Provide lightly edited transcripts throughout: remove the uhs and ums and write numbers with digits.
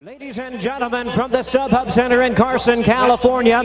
Ladies and gentlemen, from the StubHub Center in Carson, California,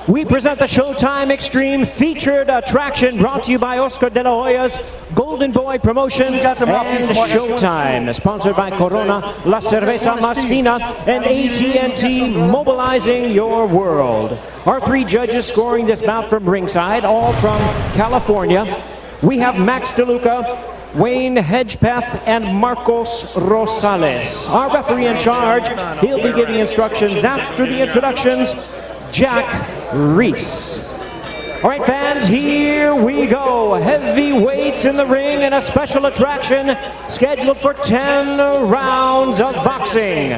we present the Showtime Extreme featured attraction brought to you by Oscar de la Hoya's Golden Boy Promotions and Showtime, sponsored by Corona, La Cerveza Más Fina, and AT&T, mobilizing your world. Our three judges scoring this bout from ringside, all from California. We have Max DeLuca, Wayne Hedgepeth, and Marcos Rosales. Our referee in charge, he'll be giving instructions after the introductions, Jack Reese. All right, fans, here we go. Heavyweights in the ring and a special attraction scheduled for 10 rounds of boxing.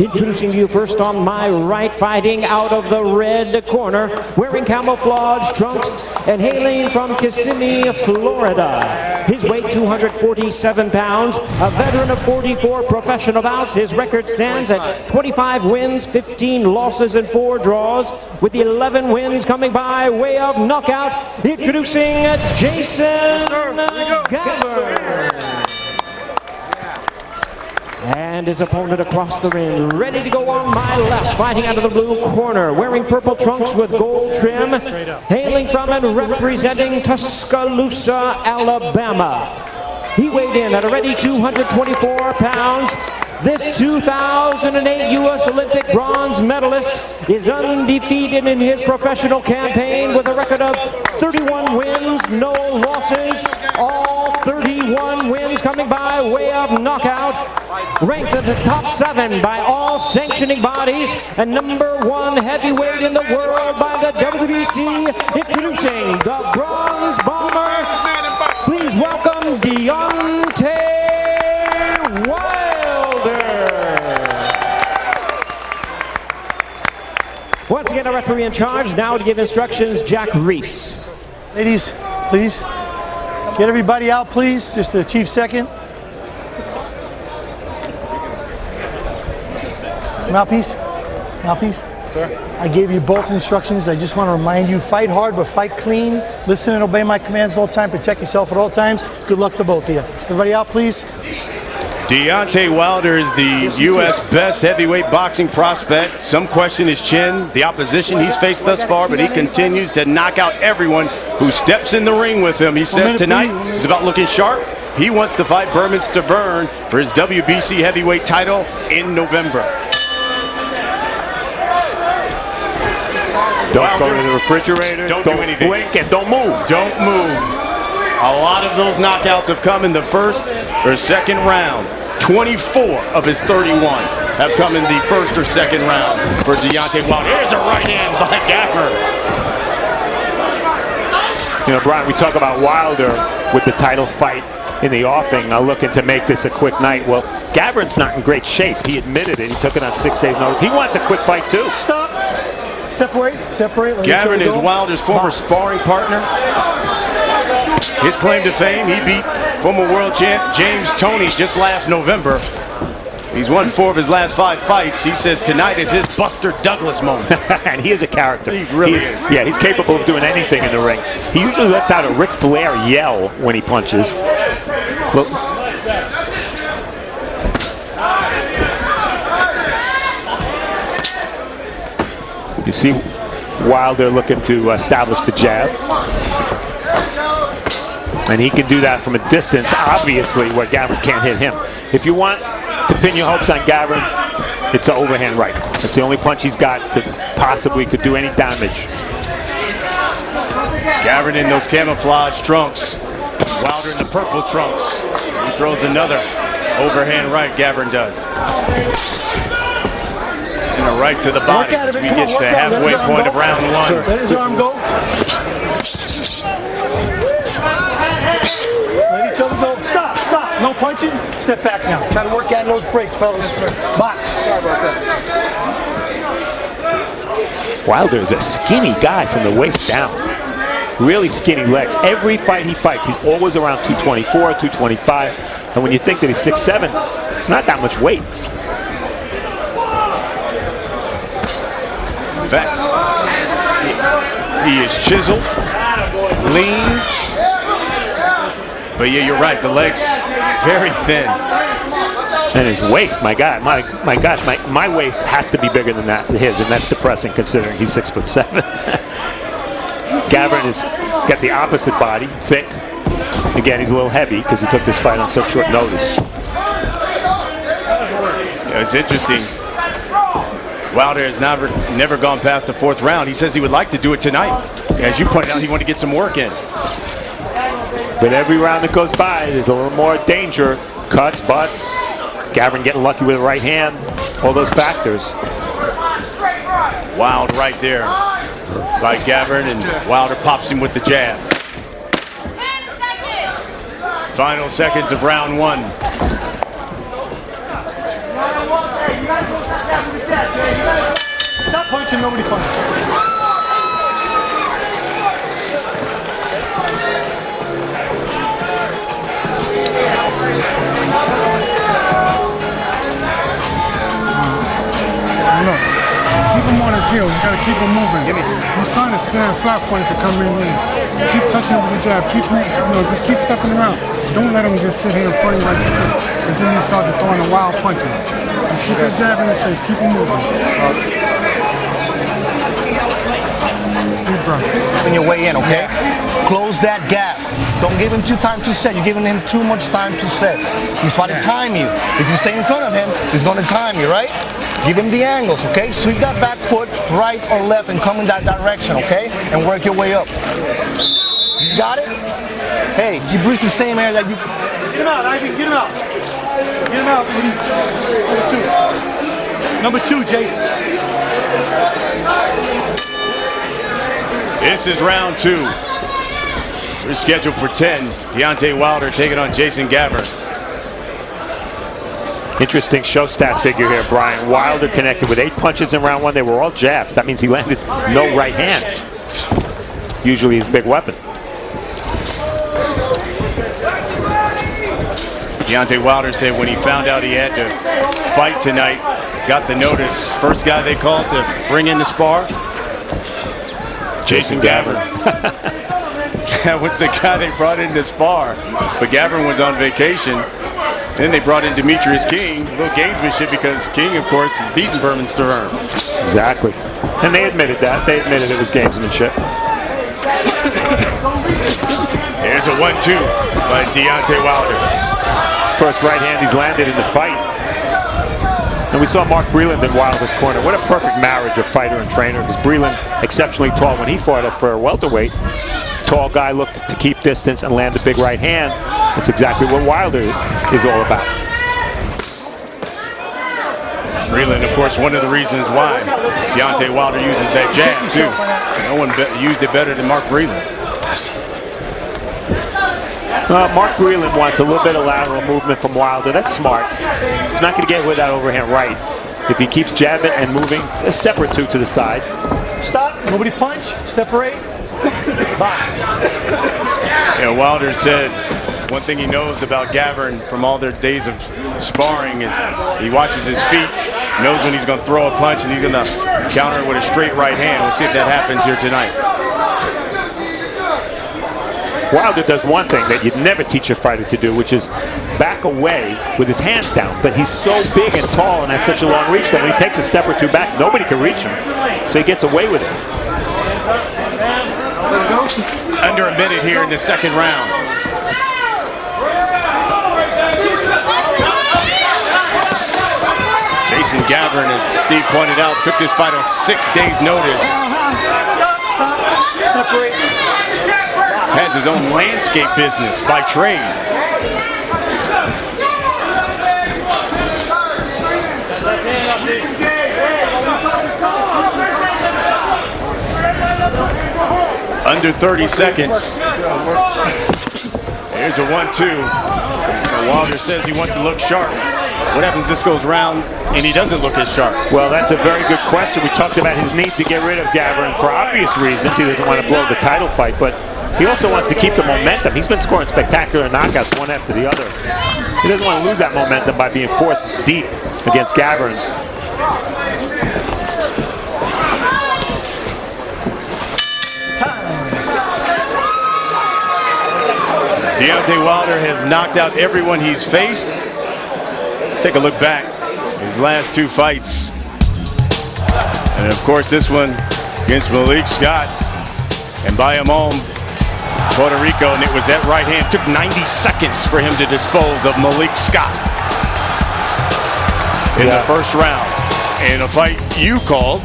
Introducing you first on my right, fighting out of the red corner, wearing camouflage trunks and hailing from Kissimmee, Florida. His weight 247 pounds, a veteran of 44 professional bouts. His record stands at 25 wins, 15 losses, and 4 draws, with 11 wins coming by way of knockout. Introducing Jayson Gavern. And his opponent across the ring, ready to go on my left, fighting out of the blue corner, wearing purple trunks with gold trim, hailing from and representing Tuscaloosa, Alabama. He weighed in at a ready 224 pounds. This 2008 U.S. Olympic bronze medalist is undefeated in his professional campaign with a record of 31 wins, no losses, all 31 wins coming by way of knockout. Ranked at the top 7 by all sanctioning bodies and #1 heavyweight in the world by the WBC. Introducing the Bronze Bomber, please welcome Deontay Wilder. Once again, a referee in charge. Now to give instructions, Jack Reese. Ladies, please. Get everybody out, please. Just the chief second. Mouthpiece. Mouthpiece. Sir? I gave you both instructions. I just want to remind you, fight hard, but fight clean. Listen and obey my commands all the time. Protect yourself at all times. Good luck to both of you. Everybody out, please. Deontay Wilder is the U.S. best heavyweight boxing prospect. Some question his chin, the opposition he's faced thus far, but he continues to knock out everyone who steps in the ring with him. He says tonight is about looking sharp. He wants to fight Gavern for his WBC heavyweight title in November. Don't go to the refrigerator. Don't do anything. Blink and don't move. Don't move. A lot of those knockouts have come in the first or second round. 24 of his 31 have come in the first or second round for Deontay Wilder. Here's a right hand by Gavern. You know, Brian, we talk about Wilder with the title fight in the offing, looking to make this a quick night. Well, Gavern's not in great shape. He admitted it. He took it on 6 days' notice. He wants a quick fight, too. Stop. Step away. Separate. Gavern is Wilder's former sparring partner. His claim to fame, he beat former world champ James Toney just last November. He's won 4 of his last 5 fights. He says tonight is his Buster Douglas moment. And he is a character. He really is. Yeah, he's capable of doing anything in the ring. He usually lets out a Ric Flair yell when he punches. Well, you see Wilder looking to establish the jab. And he can do that from a distance, obviously, where Gavern can't hit him. If you want to pin your hopes on Gavern, it's an overhand right. It's the only punch he's got that possibly could do any damage. Gavern in those camouflage trunks. Wilder in the purple trunks. He throws another overhand right, Gavern does. And a right to the body as we get to the halfway point of round 1. Let his arm go. Let each other go. Stop, stop. No punching. Step back now. Try to work out those breaks, fellas. Box. Sorry about that. Wilder is a skinny guy from the waist down. Really skinny legs. Every fight he fights, he's always around 224, 225. And when you think that he's 6'7", it's not that much weight. In fact, he is chiseled, lean. But yeah, you're right, the legs very thin. And his waist, my God, my gosh, my waist has to be bigger than his, and that's depressing considering he's 6'7". Gavern has got the opposite body, thick. Again, he's a little heavy because he took this fight on such short notice. Yeah, it's interesting. Wilder has never gone past the 4th round. He says he would like to do it tonight. As you pointed out, he wanted to get some work in. But every round that goes by, there's a little more danger. Cuts, butts. Gavern getting lucky with the right hand. All those factors. Wild right there by Gavern, and Wilder pops him with the jab. Final seconds of round 1. Stop punching, nobody punches. Look, keep him on his heels. You gotta keep him moving. He's trying to stand flat for it to come in. Keep touching him with the jab. Keep him, just keep stepping around. Don't let him just sit here in front of you like this. And then you start throwing the wild punches. Just keep that jab in the face. Keep him moving. Deep breath. On your way in, okay? Close that gap. Don't give him time to set. You're giving him too much time to set. He's trying to time you. If you stay in front of him, he's going to time you, right? Give him the angles, okay? Sweep that back foot right or left and come in that direction, okay? And work your way up. You got it? Hey, you breathe the same air that you... Get him out, Ivy. Get him out. Get him out, please. Number 2, Jason. This is round 2. We're scheduled for 10. Deontay Wilder taking on Jason Gavern. Interesting show stat figure here, Brian. Wilder connected with 8 punches in round 1. They were all jabs. That means he landed no right hands. Usually his big weapon. Deontay Wilder said when he found out he had to fight tonight, got the notice, first guy they called to bring in the spar, Jason Gavern. That was the guy they brought in to spar. But Gavern was on vacation. Then they brought in Demetrius King, a little gamesmanship because King, of course, has beaten Berman Sterling. Exactly. And they admitted that. They admitted it was gamesmanship. Here's a 1-2 by Deontay Wilder. First right hand he's landed in the fight. And we saw Mark Breland in Wilder's corner. What a perfect marriage of fighter and trainer, because Breland, exceptionally tall when he fought up for a welterweight. Tall guy looked to keep distance and land the big right hand. That's exactly what Wilder is all about. Breland, of course, one of the reasons why Deontay Wilder uses that jab, too. No one used it better than Mark Breland. Mark Breland wants a little bit of lateral movement from Wilder. That's smart. He's not going to get with that overhand right. If he keeps jabbing and moving a step or two to the side. Stop. Nobody punch. Separate. Box. Wilder said one thing he knows about Gavern from all their days of sparring is he watches his feet, knows when he's going to throw a punch, and he's going to counter it with a straight right hand. We'll see if that happens here tonight. Wilder does one thing that you'd never teach a fighter to do, which is back away with his hands down. But he's so big and tall and has such a long reach that when he takes a step or two back, nobody can reach him. So he gets away with it. Under a minute here in the second round. Jason Gavern, as Steve pointed out, took this fight on 6 days' notice. Stop. Separate. Has his own landscape business by trade. Under 30 seconds. Here's a 1-2. So Wilder says he wants to look sharp. What happens if this goes round and he doesn't look as sharp? Well, that's a very good question. We talked about his need to get rid of Gavern for obvious reasons. He doesn't want to blow the title fight, but he also wants to keep the momentum. He's been scoring spectacular knockouts one after the other. He doesn't want to lose that momentum by being forced deep against Gavern. Deontay Wilder has knocked out everyone he's faced. He's Take a look back. His last 2 fights. And of course this one against Malik Scott and Bayamon, Puerto Rico, and it was that right hand. Took 90 seconds for him to dispose of Malik Scott in the first round. In a fight you called.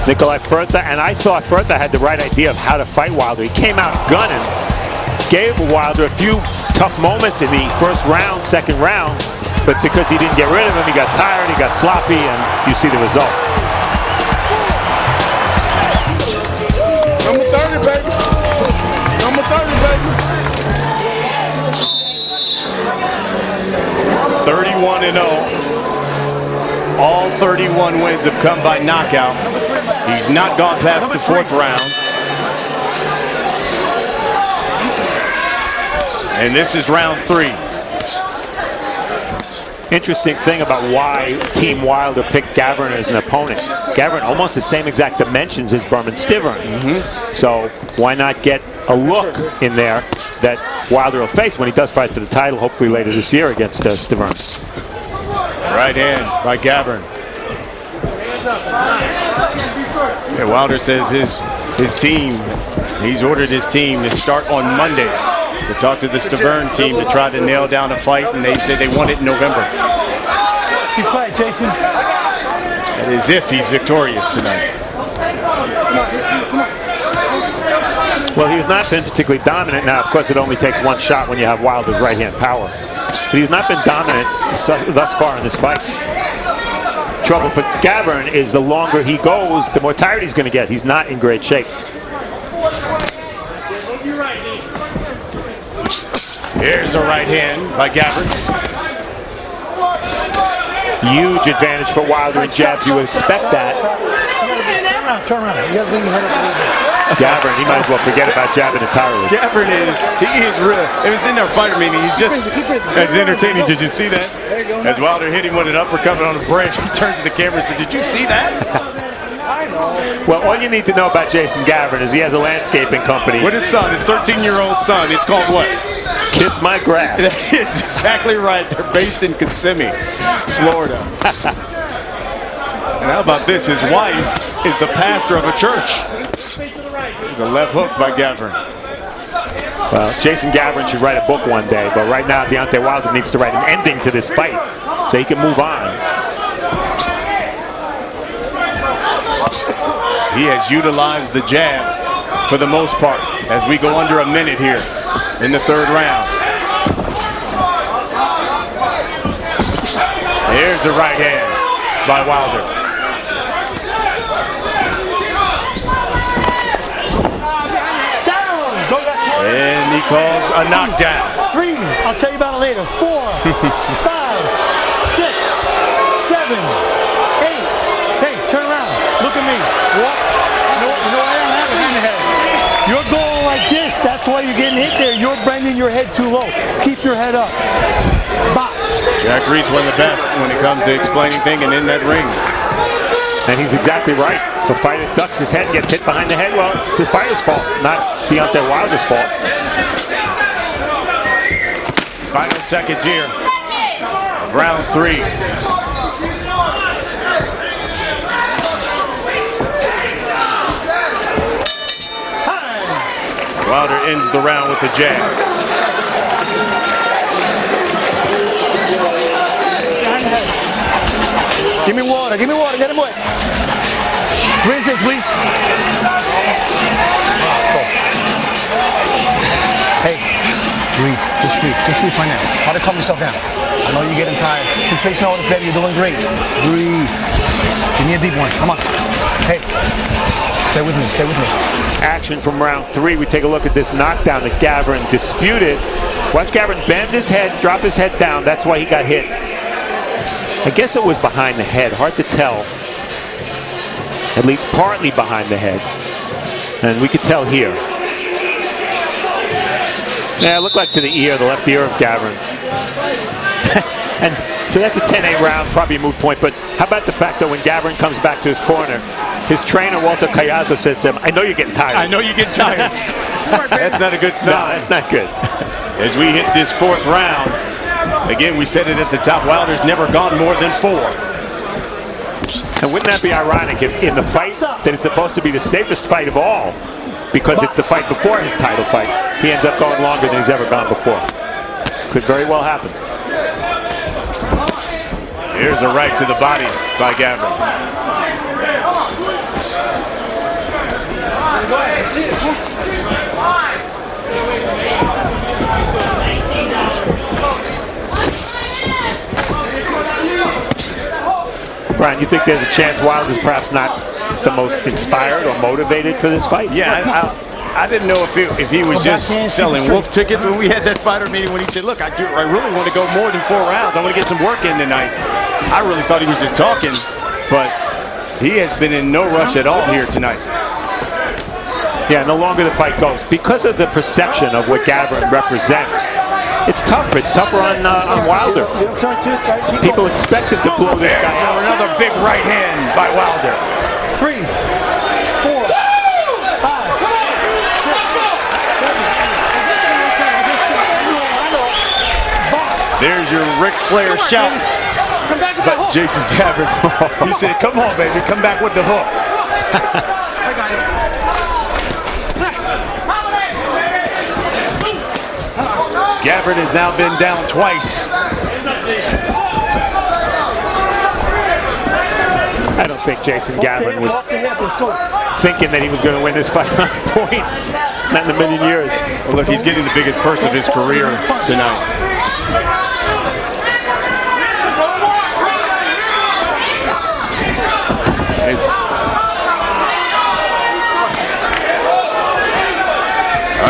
Nikolai Furta, and I thought Furta had the right idea of how to fight Wilder. He came out gunning, gave Wilder a few tough moments in the first round, second round, but because he didn't get rid of him, he got tired, he got sloppy, and you see the result. Number 30, baby. Number 30, baby. 31-0. All 31 wins have come by knockout. He's not gone past the 4th round. And this is round 3. Interesting thing about why Team Wilder picked Gavern as an opponent. Gavern almost the same exact dimensions as Berman Stiverne. So why not get a look in there that Wilder will face when he does fight for the title, hopefully later this year against Stiverne. Right hand by Gavern. Yeah, Wilder says his team, he's ordered his team to start on Monday to talk to the Stiverne team to try to nail down a fight, and they say they want it in November. Keep quiet, Jason. That is if he's victorious tonight. Well, he's not been particularly dominant. Now, of course, it only takes 1 shot when you have Wilder's right-hand power. But he's not been dominant thus far in this fight. Trouble for Gavern is the longer he goes, the more tired he's going to get. He's not in great shape. Here's a right hand by Gavern. Huge advantage for Wilder in jabs. You would expect that. Turn around. You got to lean your head up a little bit. Gavern, he might as well forget about jabbing entirely. Gavern he is real. It was in our fighter meeting. He's just as entertaining. Did you see that? As Wilder hit him with an uppercut on a break, he turns to the camera and said, "Did you see that?" Well, all you need to know about Jason Gavern is he has a landscaping company. With his son, his 13-year-old son. It's called what? Kiss My Grass. It's exactly right. They're based in Kissimmee, Florida. And how about this? His wife is the pastor of a church. There's a left hook by Gavern. Well, Jason Gavern should write a book one day, but right now Deontay Wilder needs to write an ending to this fight so he can move on. He has utilized the jab for the most part as we go under a minute here in the 3rd round. Here's a right hand by Wilder. And he calls a knockdown. 3. I'll tell you about it later. 4, 5, 6, 7, 8. Hey, turn around. Look at me. Walk. No, I don't have it in the head. You're going like this. That's why you're getting hit there. You're bending your head too low. Keep your head up. Box. Jack Reed's one of the best when it comes to explaining things and in that ring. And he's exactly right. If a fighter ducks his head and gets hit behind the head, well, it's his fighter's fault, not Deontay Wilder's fault. Final seconds here of round 3. Wilder ends the round with a jab. Give me water, get him wet. Raise this, please. Hey, breathe, just breathe right now. Try to calm yourself down. I know you're getting tired. 6 6 notice, baby, you're doing great. Breathe. Give me a deep one, come on. Hey, stay with me. Action from round 3. We take a look at this knockdown that Gavern disputed. Watch Gavern bend his head, drop his head down. That's why he got hit. I guess it was behind the head. Hard to tell. At least partly behind the head. And we could tell here. Yeah, it looked like to the ear, the left ear of Gavern. And so that's a 10-8 round, probably a moot point. But how about the fact that when Gavern comes back to his corner, his trainer, Walter Cayazo, says to him, "I know you're getting tired." I know you get tired. That's not a good sign. No, that's not good. As we hit this 4th round, Again, we said it at the top, Wilder's never gone more than 4. And wouldn't that be ironic if in the fight that is supposed to be the safest fight of all, because it's the fight before his title fight, he ends up going longer than he's ever gone before. Could very well happen. Here's a right to the body by Gavern. Brian, you think there's a chance Wilder's perhaps not the most inspired or motivated for this fight? Yeah, I didn't know if he was just selling wolf tickets when we had that fighter meeting when he said, look, I really want to go more than 4 rounds. I want to get some work in tonight. I really thought he was just talking, but he has been in no rush at all here tonight. Yeah, and the longer the fight goes, because of the perception of what Gavern represents, it's tough. It's tougher on Wilder. People expect him to blow this guy out. Another big right hand by Wilder. 3, 4, 5, 6, 7. There's your Ric Flair shout. But Jason Gavern, he said, come on, baby, come back with the hook. Gavern has now been down twice. I don't think Jason Gavern was thinking that he was going to win this fight on points. Not in a million years. Well, look, he's getting the biggest purse of his career tonight.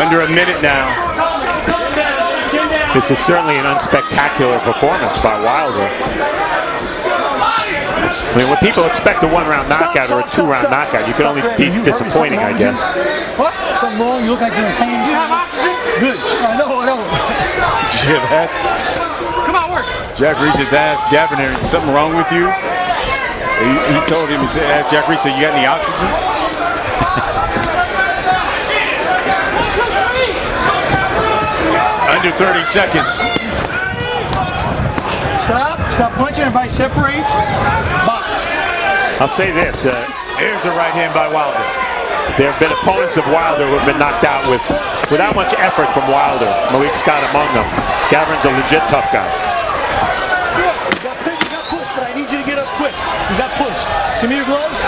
Under a minute now. This is certainly an unspectacular performance by Wilder. I mean, when people expect a 1-round knockout or a 2-round knockout, you can only be disappointing, I guess. What? Something wrong? You look like you're in pain. You have oxygen? Good. I know. Did you hear that? Come on, work. Jack Reese just asked Gavern, is something wrong with you? He told him, asked Jack Reese, you got any oxygen? Under 30 seconds. Stop punching. Everybody separate. Box. I'll say this. Here's a right hand by Wilder. There have been opponents of Wilder who have been knocked out without much effort from Wilder. Malik Scott among them. Gavern's a legit tough guy. You got pushed, but I need you to get up quick. You got pushed. Give me your gloves.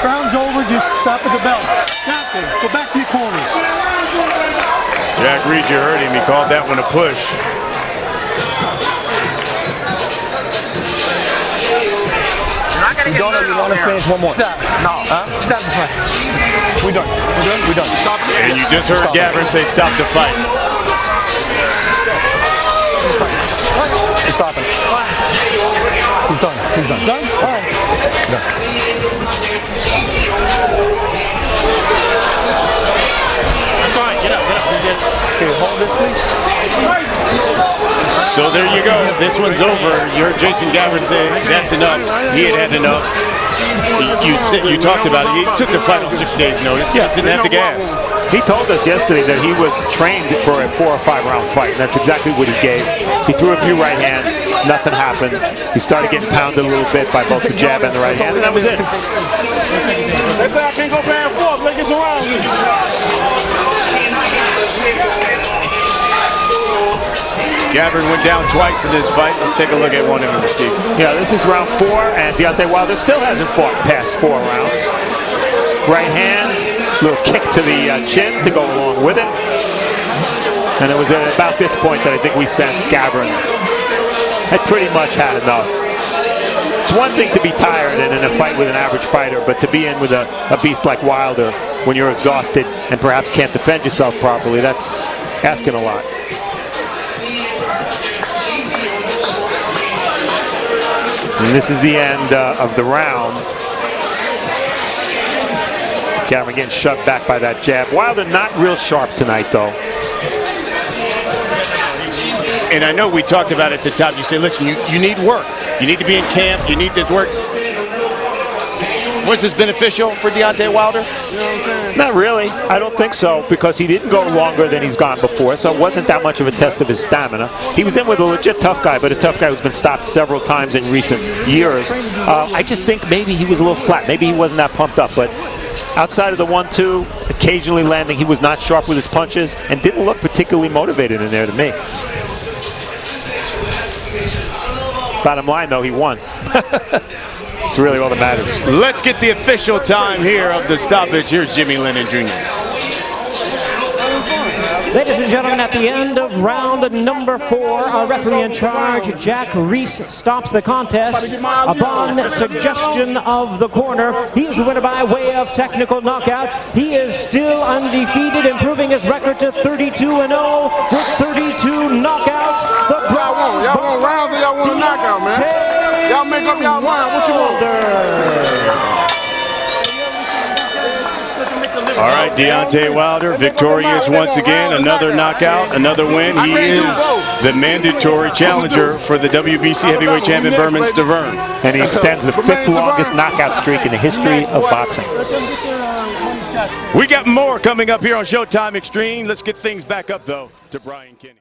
Round's over. Just stop at the belt. Johnson, go back to your corners. Jack Reese, you heard him. He called that one a push. You want to finish one more? Stop. No. Stop the fight. We're done. We're done. Stop. And you just heard Gavern say stop the fight. He's stopping. He's done. He's done. Done? All right. Done. Fine. Get up. Okay, hold this, please. So there you go. This one's over. You heard Jason Gavern say that's enough. He had enough. You talked about it. He took the fight on 6 days' notice. He just didn't have the gas. He told us yesterday that he was trained for a 4 or 5 round fight, and that's exactly what he gave. He threw a few right hands. Nothing happened. He started getting pounded a little bit by both the jab and the right hand, and that was it. They say I can't go back and forth. Let's get some rounds. Gavern went down twice in this fight. Let's take a look at one of them, Steve. Yeah, this is round 4, and Deontay Wilder still hasn't fought past 4 rounds. Right hand, little kick to the chin to go along with it. And it was at about this point that I think we sensed Gavern had pretty much had enough. It's one thing to be tired and in a fight with an average fighter, but to be in with a beast like Wilder when you're exhausted and perhaps can't defend yourself properly, that's asking a lot. And this is the end of the round. Gavern getting shoved back by that jab. Wilder not real sharp tonight, though. And I know we talked about it at the top. You say, listen, you need work. You need to be in camp. You need this work. Was this beneficial for Deontay Wilder? Not really. I don't think so, because he didn't go longer than he's gone before, so it wasn't that much of a test of his stamina. He was in with a legit tough guy, but a tough guy who's been stopped several times in recent years. I just think maybe he was a little flat. Maybe he wasn't that pumped up, but outside of the 1-2, occasionally landing, he was not sharp with his punches and didn't look particularly motivated in there to me. Bottom line, though, he won. It's really all that matters. Let's get the official time here of the stoppage. Here's Jimmy Lennon Jr. Ladies and gentlemen, at the end of round number 4, our referee in charge, Jack Reese, stops the contest upon suggestion of the corner. He is the winner by way of technical knockout. He is still undefeated, improving his record to 32-0 with 32 knockouts. Y'all want rounds or y'all want a knockout, man? Y'all make up y'all mind. What you want? All right, Deontay Wilder, victorious once again. Another knockout, another win. He is the mandatory challenger for the WBC heavyweight champion, Bermans Gavern. And he extends the 5th longest knockout streak in the history of boxing. We got more coming up here on Showtime Extreme. Let's get things back up, though, to Brian Kenny.